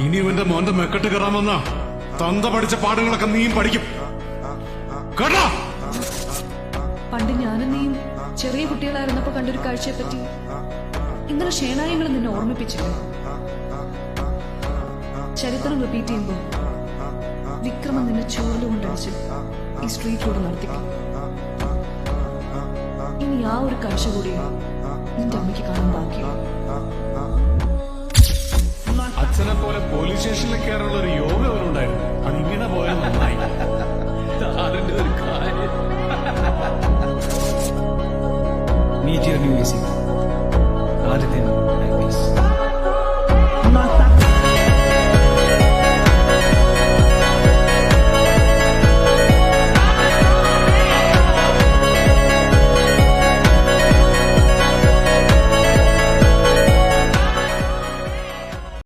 ഇനി ഇവന്റെ മോന്റെ മെക്കെട്ട് കയറാമെന്ന തന്ത പഠിച്ച പാഠങ്ങളൊക്കെ നീയും പഠിക്കും കേട്ടോ. പണ്ട് ഞാനും നീയും ചെറിയ കുട്ടികളായിരുന്നപ്പോ കണ്ടൊരു കാഴ്ചയെ പറ്റി ഇന്നലെ ഷേനായങ്ങൾ നിന്നെ ഓർമ്മിപ്പിച്ചില്ലേ? ചരിത്രം റിപ്പീറ്റ് ചെയ്യുമ്പോ വിക്രമൻ നിന്നെ ചൂരലുകൊണ്ടടിച്ച് ഈ സ്ട്രീറ്റിലൂടെ നടത്തിക്കും. ഇനി ആ ഒരു കാഴ്ച കൂടി നിന്റെ അമ്മയ്ക്ക് കാണാൻ ബാക്കിയോ? അച്ഛനെ പോലെ പോലീസ് സ്റ്റേഷനിൽ കയറാനുള്ള ഒരു യോഗ അവരുണ്ടായിരുന്നു. അതിങ്ങനെ പോയാൽ നന്നായി. അതിന്റെ ഒരു കാര്യം Meet your new AC. Adithyan.